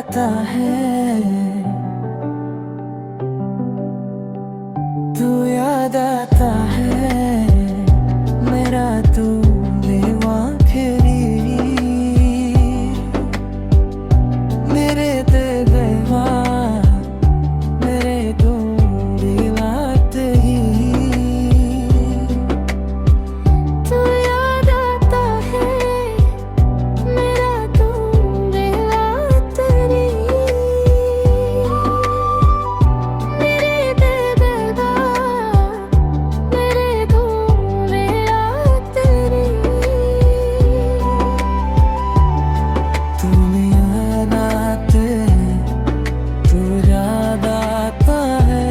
आता है, तू याद आता है, मेरा तू बेवाखरी, मेरे दिल बेवा, मेरे तू बात ही। तू याद आता है, मेरा तू बेवातरी, मेरे दिल बेवा, मेरे तू बेवातरी। तुम याद आते, तू याद आता है।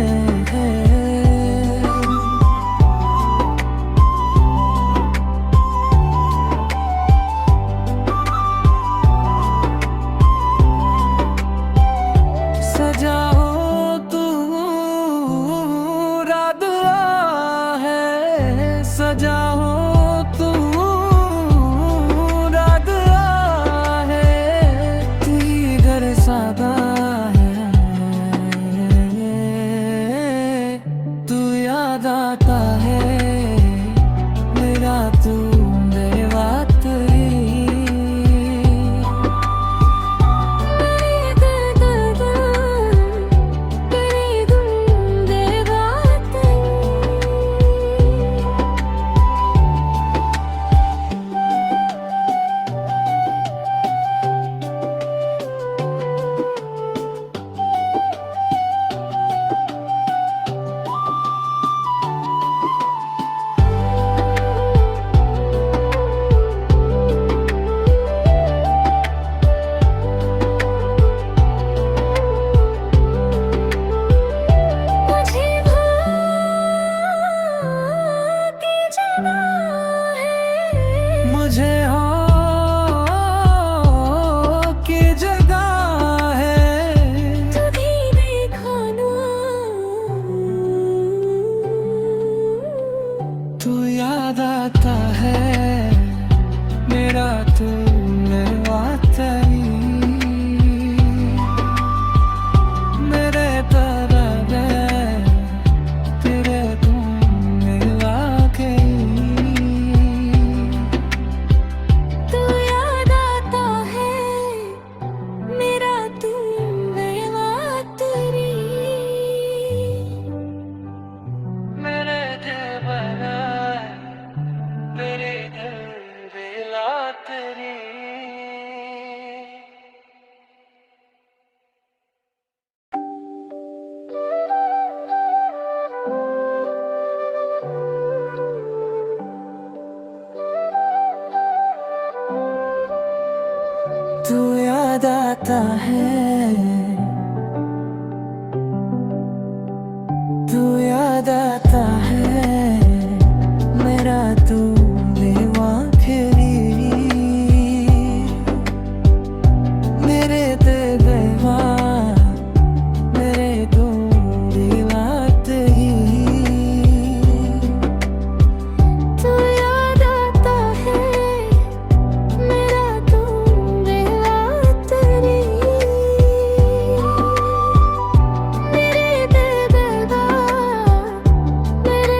सजा हो तू रात है, सजा हो तू रात है, तू ही घर सादा है, तू याद आता है, मेरा तू बेवातरी। मेरे दिल बेवा, मेरे तू बेवातरी। मुझे भाग की जगह है, मुझे हो की जगह है, कभी देखा ना, तू याद आता है, मेरा तू बेवातरी, मेरे तरह तेरे तुम मिला के। तू याद आता है, मेरा तू बेवातरी। मेरे दिल बना, मेरे दिल बेलातरी। तू याद आता है, तू याद आता है, मेरा तू बेवाखरी, मेरे दिल बेवा, मेरे तू बात ही। तू याद आता है, मेरा तू बेवातरी, मेरे दिल बेवा, मेरे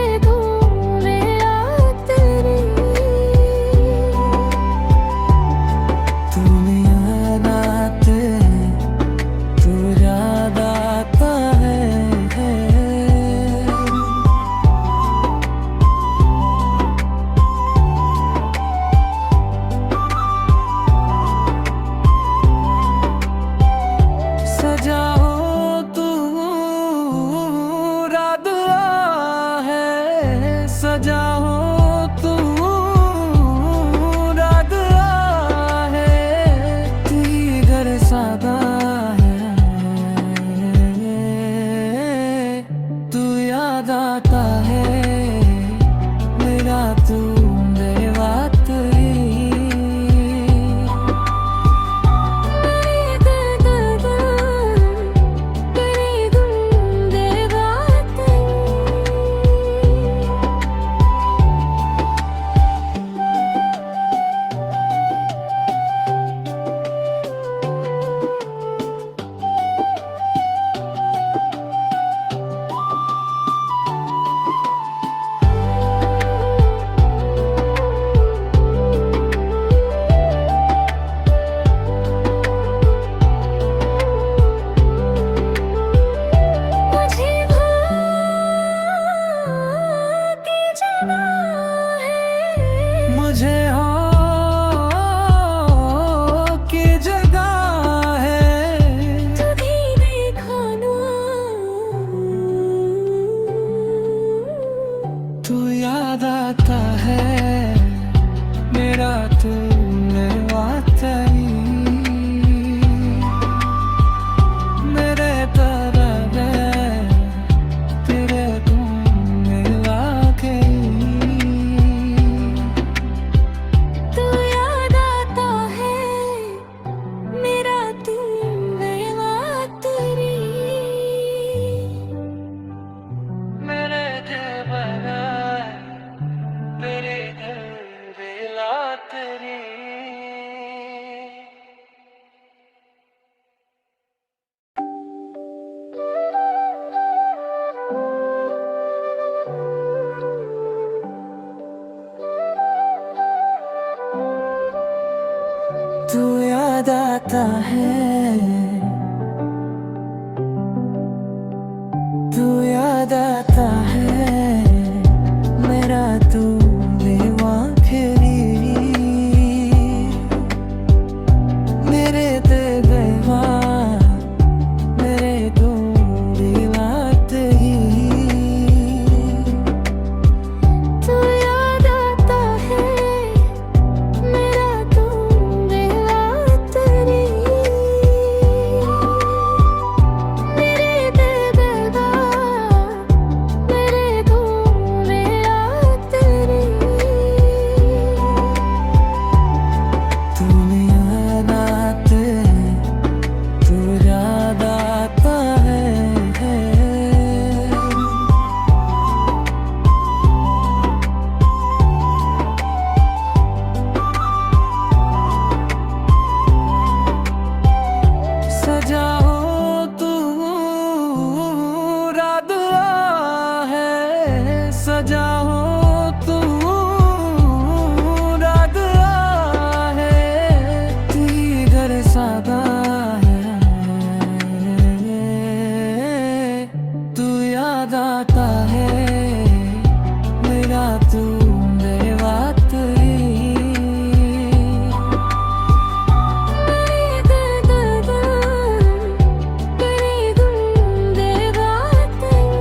याद आता है, तू याद आता है, मेरा तू बेवाफिरी, मेरे ते गवा, मेरे तू दिलात ही। तू याद आता है, मेरा तू बेरातरी, मेरे दिल दगा, मेरे तू बेरातरी। तुम याद आते, तू याद आता है। सजा हो तू रात है, सजा हो तू रात है, तू ही घर सादा है, तू याद आता है, मेरा तू बेवात ही। मेरे दिल दगा, मेरे तू बेरातरी।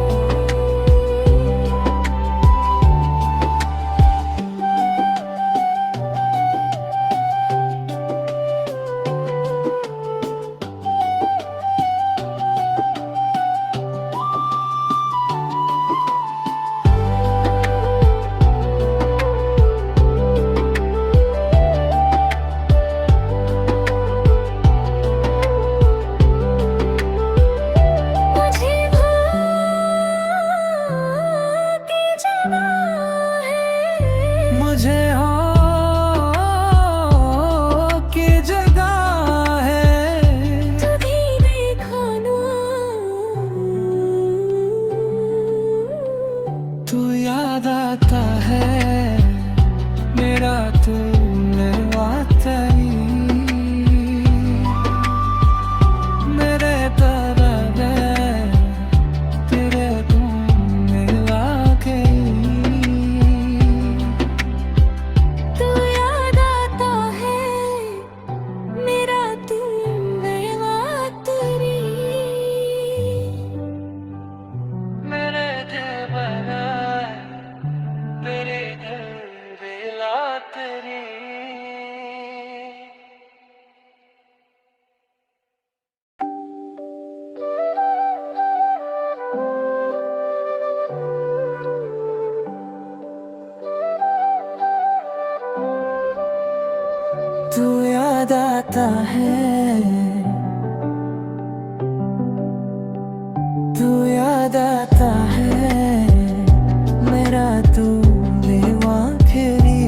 मुझे भाग की जगह है, मुझे हो की जगह है, कभी देखा ना, तू याद आता है, मेरा तू वातई, मेरे तरह तेरे तुम मिला के। तू याद आता है, मेरा तू बेरातरी। मेरे दिल बगैर तेरे दिल बेला तेरी। तू याद आता है, तू याद आता है, मेरा तू बेवाफिरी,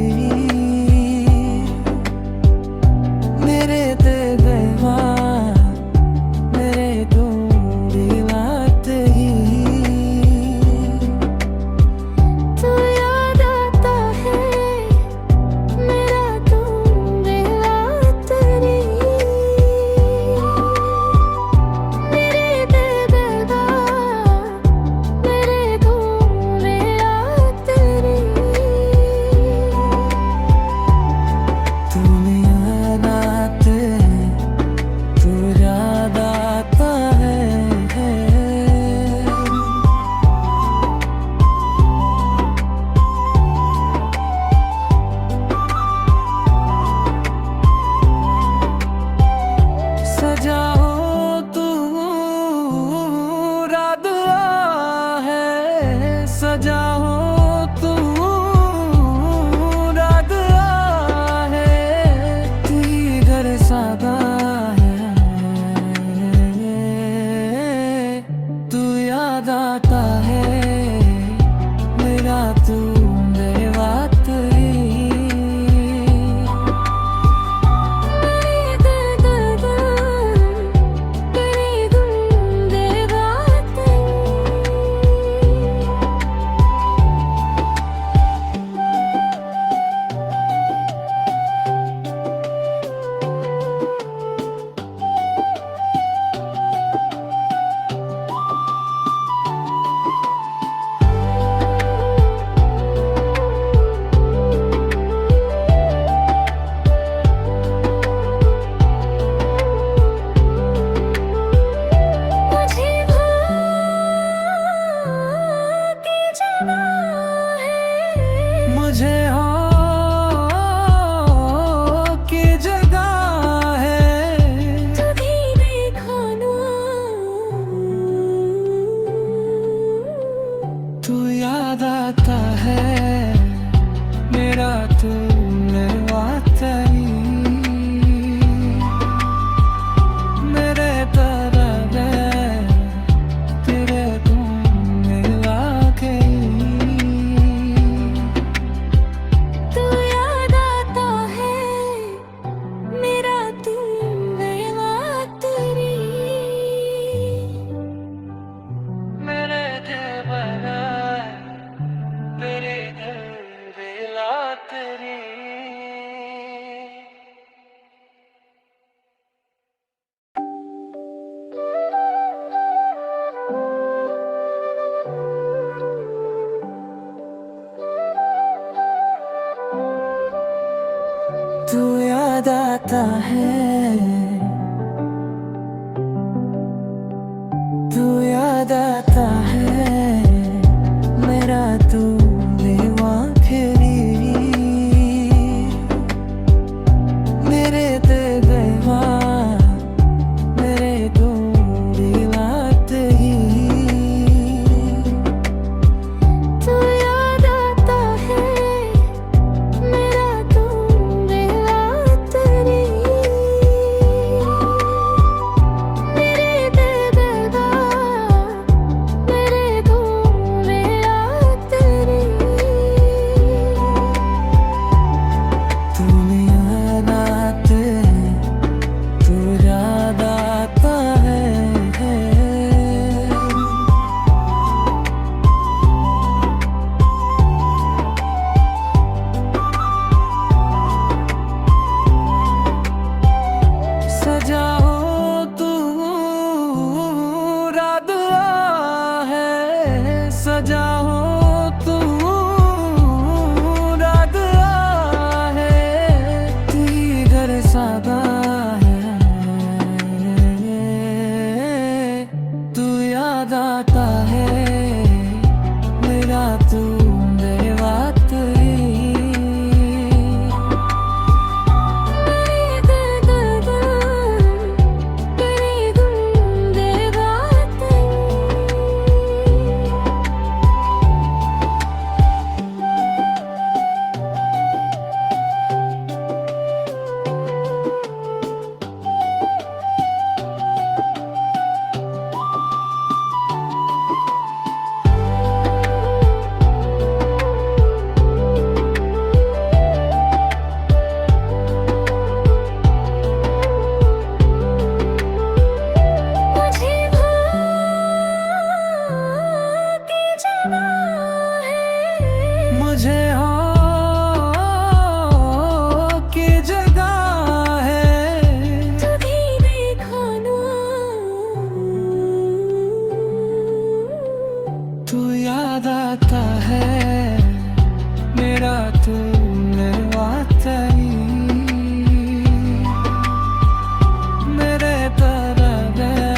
मेरे ते गवा, मेरे तू दिलात ही। तू याद आता है, मेरा तू बेरातरी, मेरे दिल दगा, आता है मेरा तू मेरा तेरी मेरे तरफ है तेरे तुम मिला के तू याद आता है मेरा तू मेरा तेरी मेरे दिल बना तेरे दिल बेला तेरी तू याद आता है तू याद आता है मेरा तू मेरा आखिरी मेरे दिल मेरे तू दिलात ही तू याद आता है मेरा तू मेरा तेरी मेरे दिल दा मेरे तू मेरा तेरी तुम याद आते तू याद आता है सजा हो तू रात है सजा हो तू रात है तू ही घर सादा है तू याद आता है मेरा तू मेरा तेरी मेरे दिल मेरे तुम देगा मुझे की जगह है मुझे हो की जगह है तुझे देखा ना तू याद आता है मेरा तू मेरा तेरी मेरे तरफ है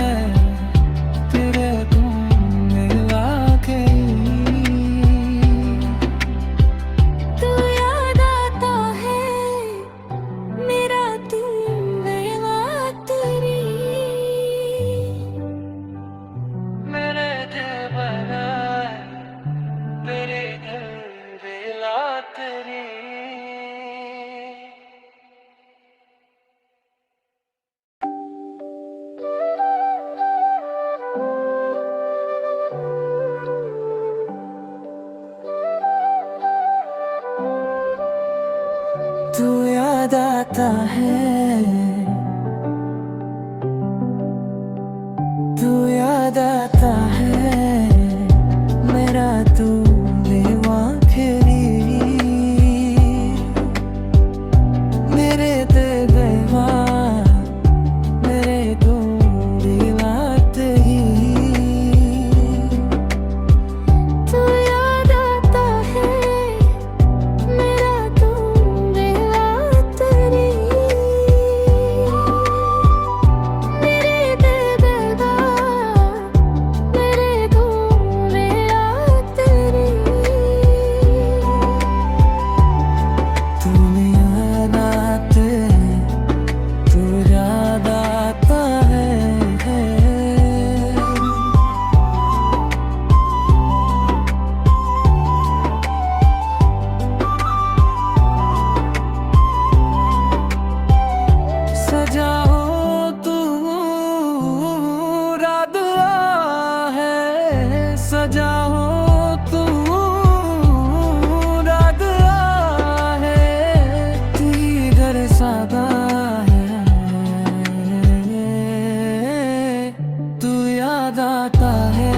तेरे तुम मिला के तू याद आता है मेरा तू मेरा तेरी मेरे दिल बना तेरे दिल बेला तेरी तू याद आता है तू याद आता है मेरा तू मेरा आखिरी मेरे दिल मेरे तू दिलात ही तू याद आता है मेरा तू मेरा तेरी सजा हो तू रात आहे ती घर साधा है तू याद आता है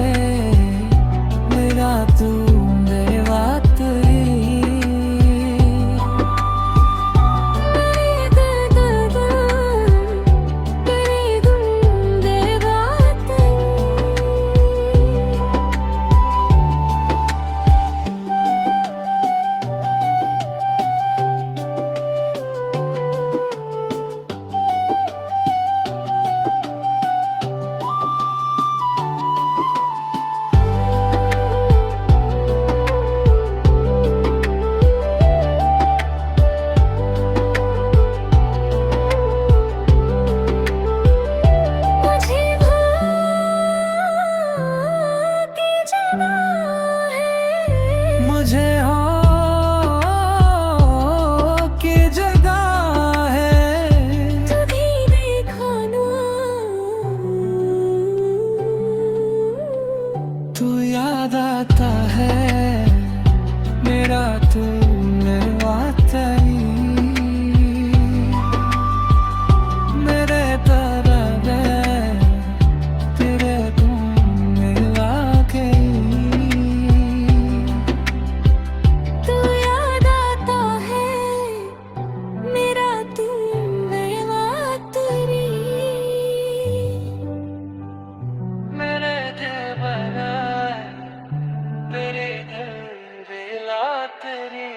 मेरा तू मेवा तेरी मुझे हो की जगह है कभी देखा ना तू याद आता है मेरा तू मेवा तेरी मेरे तरह तेरे तुम मिला के तू याद आता है मेरा तू मेवा तेरी मेरे दिल बनाए मेरे दिल बेला तेरी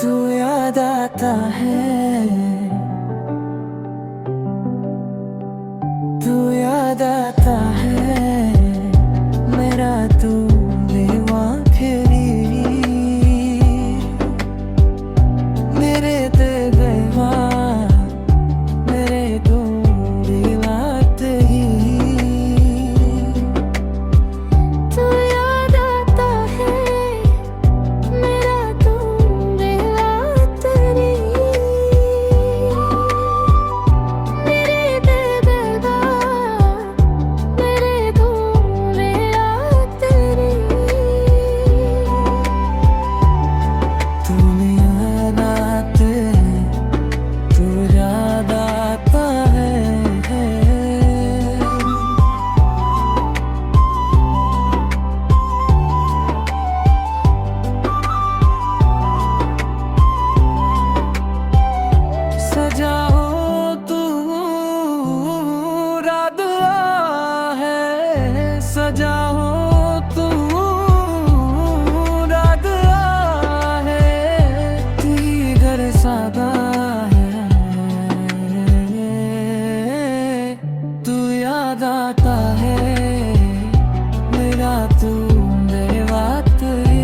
तू याद आता है तू याद आता है मेरा तू मेवा तेरी मेरे दिल बेवा मेरे तू दिला तेरी तू याद आता है मेरा तू मेवा तेरी मेरे दिल मेरे तू मेवा तेरी तुम याद आते तू याद आता है सजा हो तू रात है सजा हो तू रात है ती घर साधा है तू याद आता है मेरा तू मेवा तेरी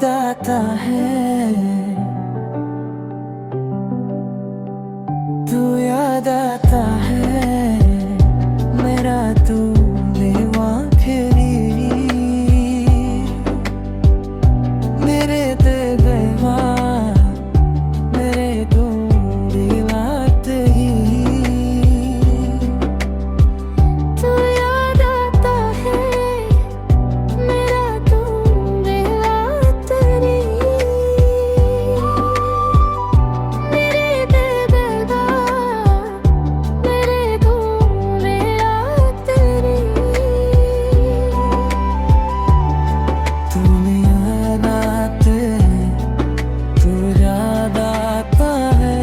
याद आता है, तू याद आता है, मेरा तू बेवाखरी, मेरे ते बेवा, मेरे तू दिलात ही। तू याद आता है, मेरा तू बेरातरी, मेरे बेदर्दा, मेरे तू बेरातरी। तुम याद आते, तू याद आता है।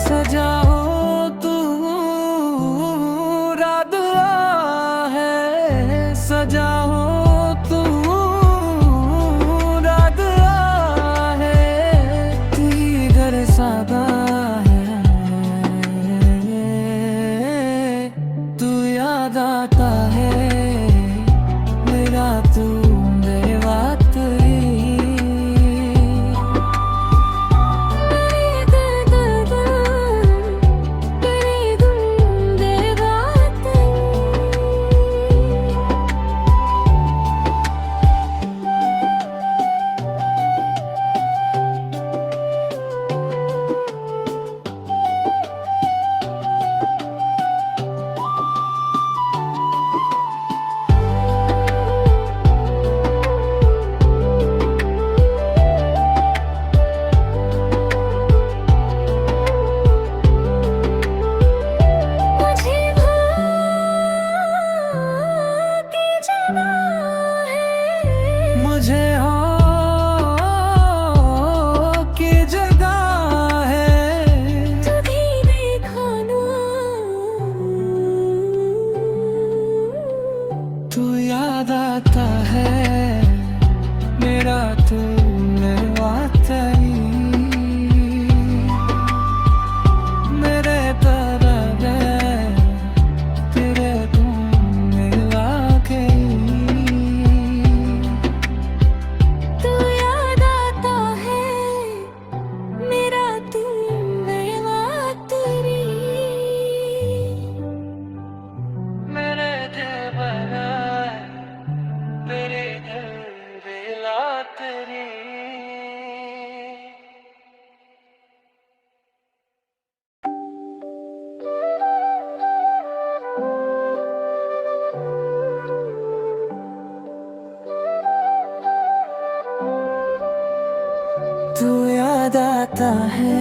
सजा हो तू रात है, सजा हो तू रात है, तू ही घर सादा है, तू याद आता है, मेरा तू बेवात ही। मेरे दर्दा, मेरे तुम बेरातरी। मुझे की जगह है, मुझे हो की जगह है, तुझे देखा ना, तू याद आता है, मेरा तू वातई, मेरे तरह तेरे तुम मिला के। तू याद आता है, मेरा तू बेरातरी। मेरे दिल बगैर तेरे दिल बेला तेरी। तू याद आता है,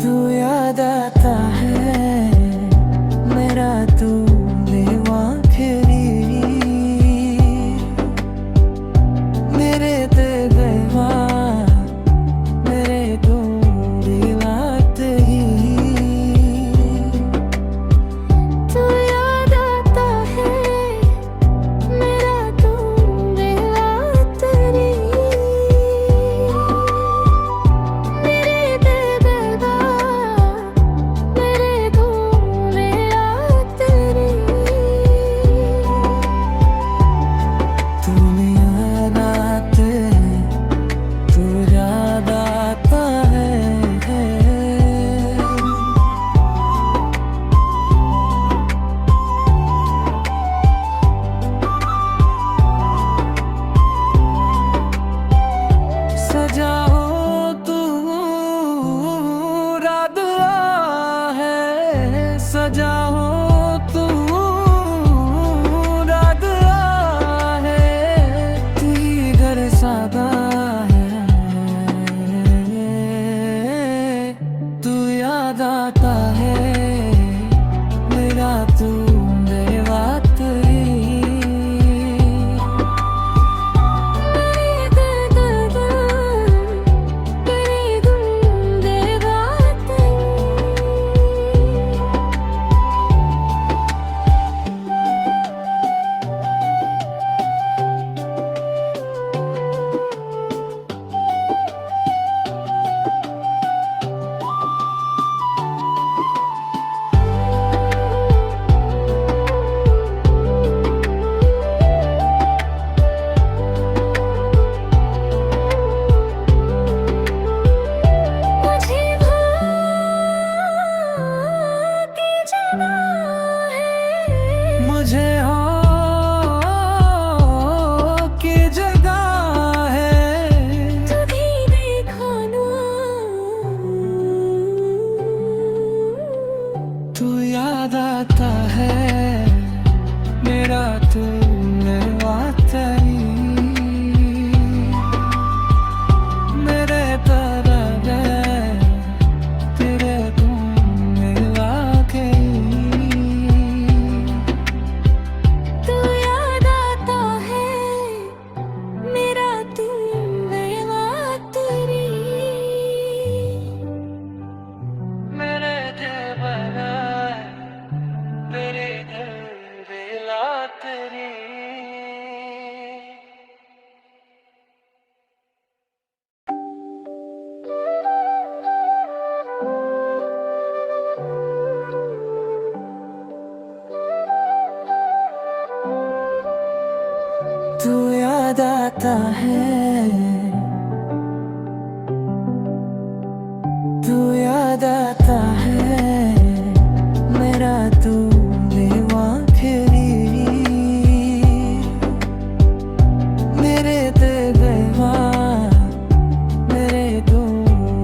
तू याद आता है, मेरा तू बेवाखरी, मेरे ते बेवा, मेरे तू दिलात ही। तू याद आता है, मेरा तू बेरातरी। मुझे हो की जगह है, तुझे देखा ना, तू याद आता है मेरा तू मेरा तेरी, मेरे तरह है तेरे तुम मिला के, तू याद आता है मेरा तू मेरा तेरी, मेरे दिल बना तेरे दिल बेला तेरी। तू याद आता है, तू याद आता है मेरा तू बेवा फिरी, मेरे दिल बेवा मेरे तू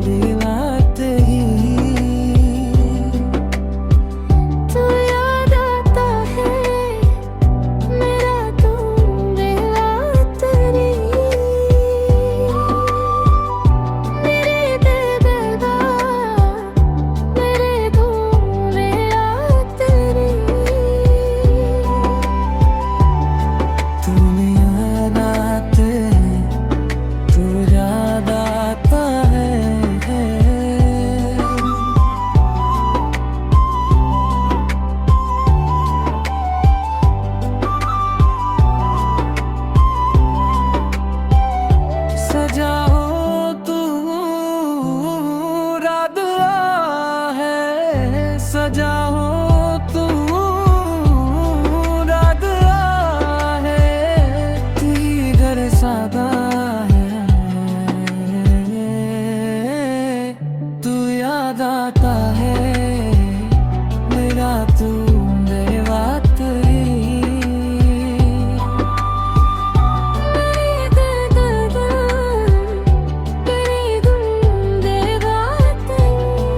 दिला तेरी, तू याद आता है मेरा तू मेरा तेरी, मेरे दिल दगा मेरे तू मेरा तेरी, तुम याद आते तू याद आता है, सजा हो तू रात है, सजा हो तू रात है, तू ही घर सादा है, तू याद आता है मेरा तू मेरा तेरी, मेरे दिल दगा मेरे तुम देगा तेरी,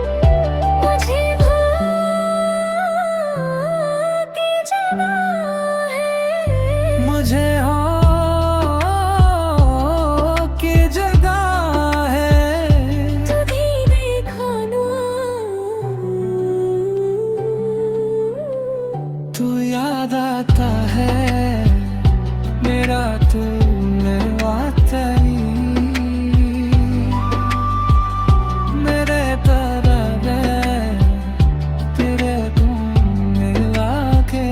मुझे की जगह है, मुझे हो की जगह है, तुझे देखा ना, तू याद आता है मेरा तू मेरा तेरी, मेरे तरह है तेरे तुम मिला के,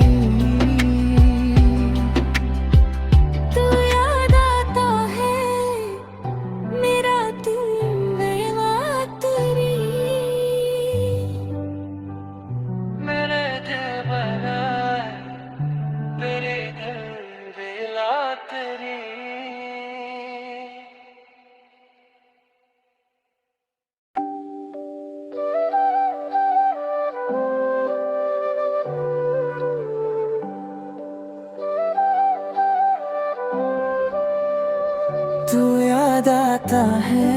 तू याद आता है मेरा तू मेरा तेरी, मेरे दिल बना तेरे दिल बेला तेरी। तू याद आता है